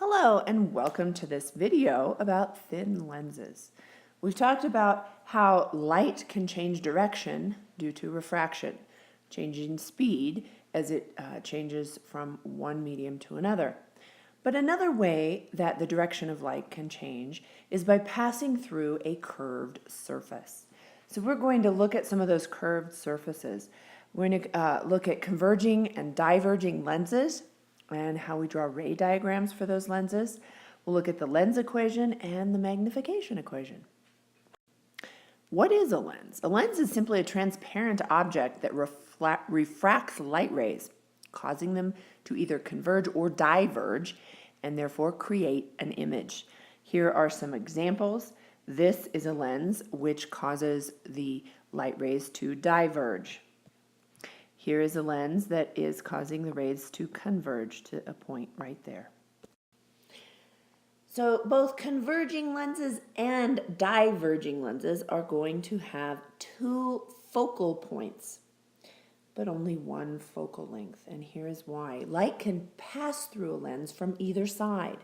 Hello and welcome to this video about thin lenses. We've talked about how light can change direction due to refraction, changing speed as it changes from one medium to another. But another way that the direction of light can change is by passing through a curved surface. So we're going to look at some of those curved surfaces. We're going to look at converging and diverging lenses and how we draw ray diagrams for those lenses. We'll look at the lens equation and the magnification equation. What is a lens? A lens is simply a transparent object that refracts light rays, causing them to either converge or diverge, and therefore create an image. Here are some examples. This is a lens which causes the light rays to diverge. Here is a lens that is causing the rays to converge to a point right there. So both converging lenses and diverging lenses are going to have two focal points, but only one focal length. And here is why. Light can pass through a lens from either side.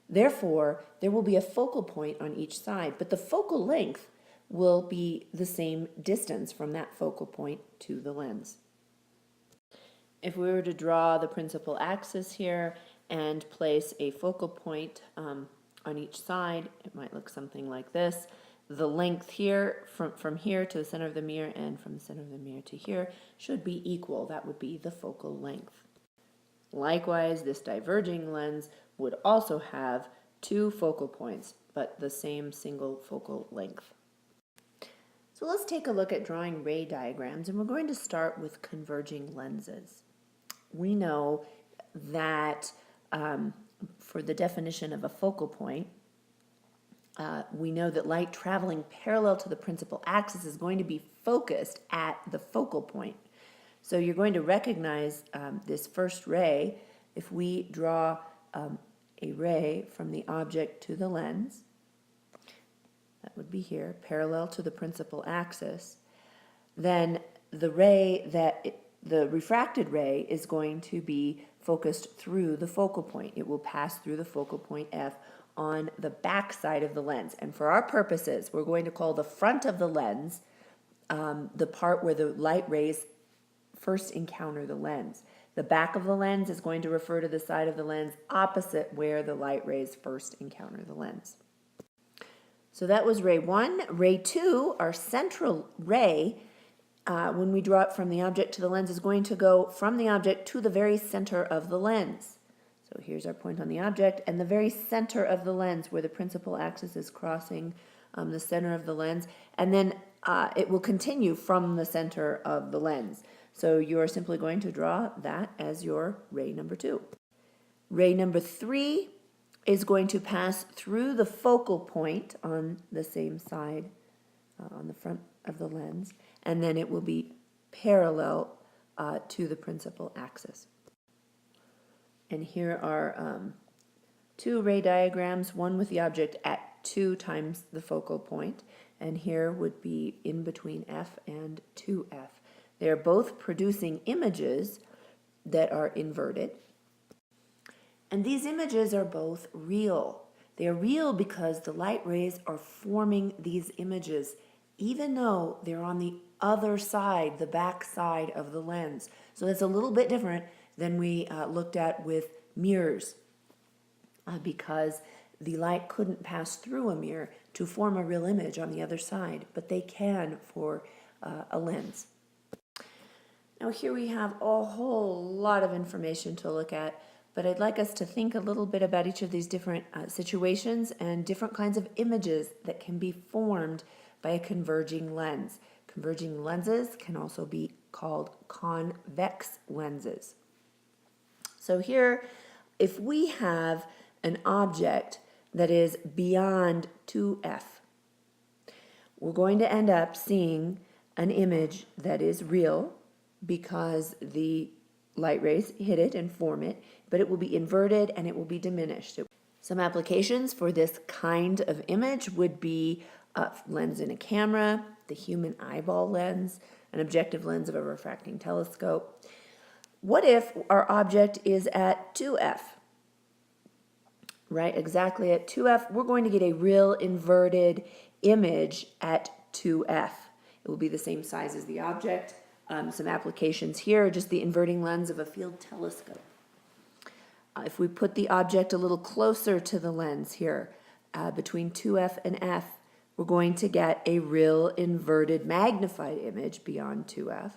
Therefore, there will be a focal point on each side, but the focal length will be the same distance from that focal point to the lens. If we were to draw the principal axis here and place a focal point on each side, it might look something like this. The length here, from here to the center of the mirror and from the center of the mirror to here, should be equal. That would be the focal length. Likewise, this diverging lens would also have two focal points, but the same single focal length. So let's take a look at drawing ray diagrams, and we're going to start with converging lenses. We know that for the definition of a focal point, we know that light traveling parallel to the principal axis is going to be focused at the focal point. So you're going to recognize this first ray. If we draw a ray from the object to the lens, that would be here, parallel to the principal axis, then the refracted ray is going to be focused through the focal point. It will pass through the focal point F on the back side of the lens. And for our purposes, we're going to call the front of the lens the part where the light rays first encounter the lens. The back of the lens is going to refer to the side of the lens opposite where the light rays first encounter the lens. So that was ray 1. Ray 2, our central ray, when we draw it from the object to the lens, is going to go from the object to the very center of the lens. So here's our point on the object, and the very center of the lens where the principal axis is crossing the center of the lens, and then it will continue from the center of the lens. So you are simply going to draw that as your ray number 2. Ray number 3 is going to pass through the focal point on the same side, on the front of the lens, and then it will be parallel to the principal axis. And here are two ray diagrams, one with the object at 2 times the focal point, and here would be in between F and 2F. They're both producing images that are inverted, and these images are both real. They are real because the light rays are forming these images even though they're on the other side, the back side of the lens. So that's a little bit different than we looked at with mirrors because the light couldn't pass through a mirror to form a real image on the other side, but they can for a lens. Now here we have a whole lot of information to look at, but I'd like us to think a little bit about each of these different situations and different kinds of images that can be formed by a converging lens. Converging lenses can also be called convex lenses. So here, if we have an object that is beyond 2F, we're going to end up seeing an image that is real because the light rays hit it and form it, but it will be inverted and it will be diminished. Some applications for this kind of image would be a lens in a camera, the human eyeball lens, an objective lens of a refracting telescope. What if our object is at 2F? right exactly at 2f, we're going to get a real inverted image at 2f. It will be the same size as the object. Some applications here, just the inverting lens of a field telescope. If we put the object a little closer to the lens here, between 2f and f, we're going to get a real inverted magnified image beyond 2f.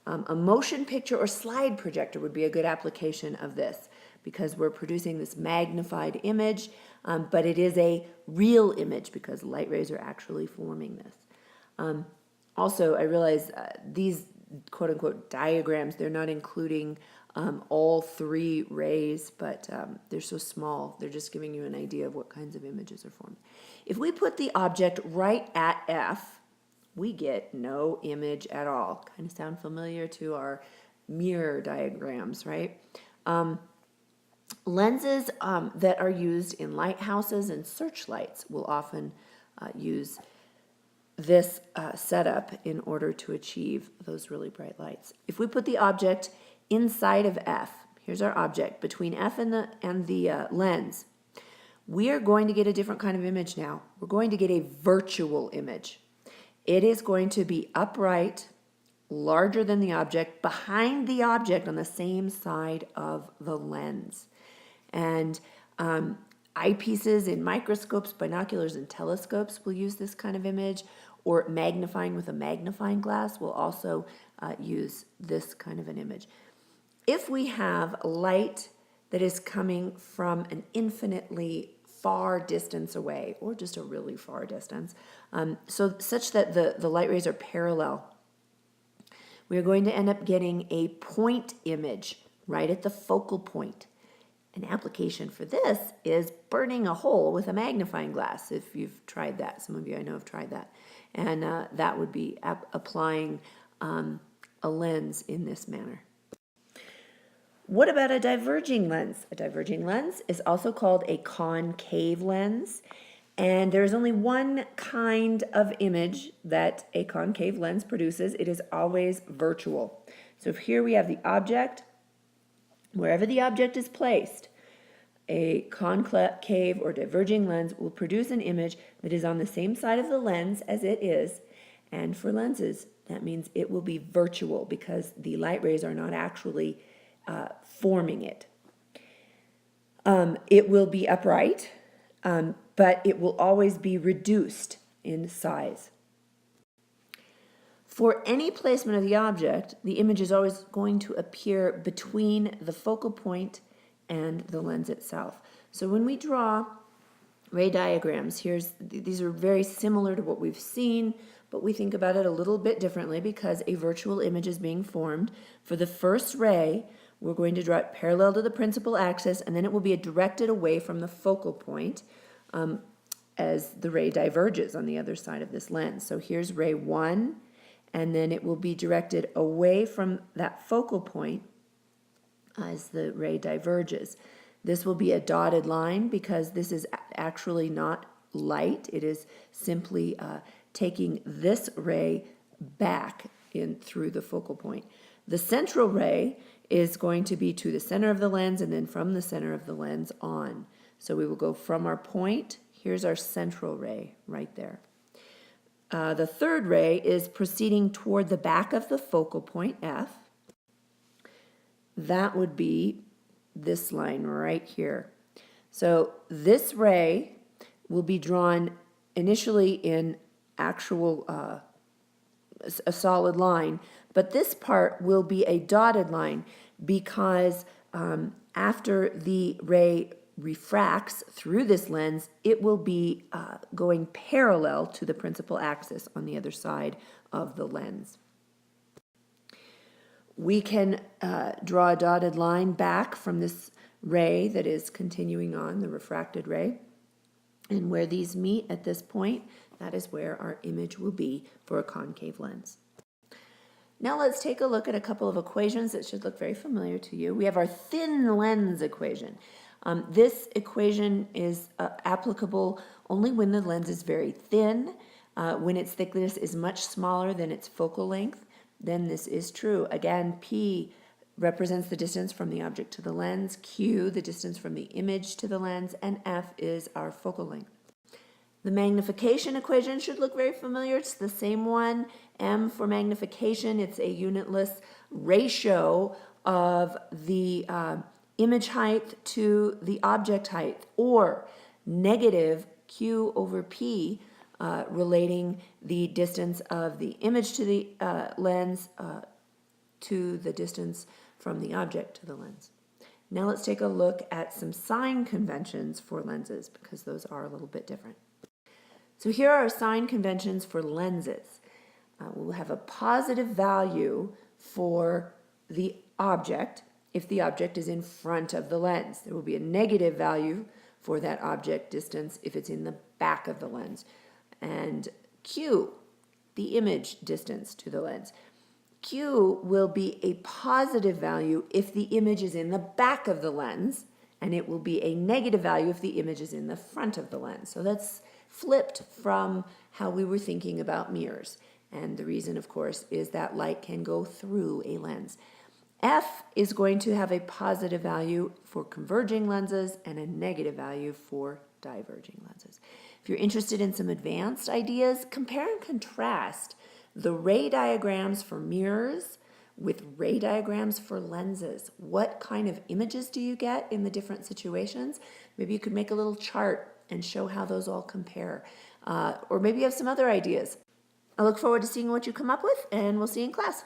A motion picture or slide projector would be a good application of this because we're producing this magnified image, but it is a real image because light rays are actually forming this. Also, I realize these quote-unquote diagrams, they're not including all three rays, but they're so small, they're just giving you an idea of what kinds of images are formed. If we put the object right at F, we get no image at all. Kind of sound familiar to our mirror diagrams, right? Lenses that are used in lighthouses and searchlights will often use this setup in order to achieve those really bright lights. If we put the object inside of F, here's our object, between F and the lens, we are going to get a different kind of image now. We're going to get a virtual image. It is going to be upright, larger than the object, behind the object on the same side of the lens. And eyepieces in microscopes, binoculars, and telescopes will use this kind of image, or magnifying with a magnifying glass will also use this kind of an image. If we have light that is coming from an infinitely far distance away, or just a really far distance, such that the light rays are parallel, we are going to end up getting a point image right at the focal point. An application for this is burning a hole with a magnifying glass, if you've tried that. Some of you I know have tried that. And that would be applying a lens in this manner. What about a diverging lens? A diverging lens is also called a concave lens. And there's only one kind of image that a concave lens produces. It is always virtual. So if here we have the object, wherever the object is placed, a concave or diverging lens will produce an image that is on the same side of the lens as it is. And for lenses, that means it will be virtual because the light rays are not actually forming it. It will be upright, but it will always be reduced in size. For any placement of the object, the image is always going to appear between the focal point and the lens itself. So when we draw ray diagrams, these are very similar to what we've seen, but we think about it a little bit differently because a virtual image is being formed. For the first ray, we're going to draw it parallel to the principal axis, and then it will be directed away from the focal point as the ray diverges on the other side of this lens. So here's ray 1, and then it will be directed away from that focal point as the ray diverges. This will be a dotted line because this is actually not light. It is simply taking this ray back in through the focal point. The central ray is going to be to the center of the lens and then from the center of the lens on. So we will go from our point. Here's our central ray right there. The third ray is proceeding toward the back of the focal point, F. That would be this line right here. So this ray will be drawn initially in actual a solid line, but this part will be a dotted line because after the ray refracts through this lens, it will be going parallel to the principal axis on the other side of the lens. We can draw a dotted line back from this ray that is continuing on, the refracted ray. And where these meet at this point, that is where our image will be for a concave lens. Now let's take a look at a couple of equations that should look very familiar to you. We have our thin lens equation. This equation is applicable only when the lens is very thin. When its thickness is much smaller than its focal length, then this is true. Again, P represents the distance from the object to the lens, Q, the distance from the image to the lens, and F is our focal length. The magnification equation should look very familiar. It's the same one. M for magnification, it's a unitless ratio of the image height to the object height, or negative Q over P, relating the distance of the image to the lens to the distance from the object to the lens. Now let's take a look at some sign conventions for lenses, because those are a little bit different. So here are sign conventions for lenses. We'll have a positive value for the object if the object is in front of the lens. There will be a negative value for that object distance if it's in the back of the lens. And Q, the image distance to the lens. Q will be a positive value if the image is in the back of the lens, and it will be a negative value if the image is in the front of the lens. So that's flipped from how we were thinking about mirrors. And the reason, of course, is that light can go through a lens. F is going to have a positive value for converging lenses and a negative value for diverging lenses. If you're interested in some advanced ideas, compare and contrast the ray diagrams for mirrors with ray diagrams for lenses. What kind of images do you get in the different situations? Maybe you could make a little chart and show how those all compare. Or maybe you have some other ideas. I look forward to seeing what you come up with, and we'll see you in class.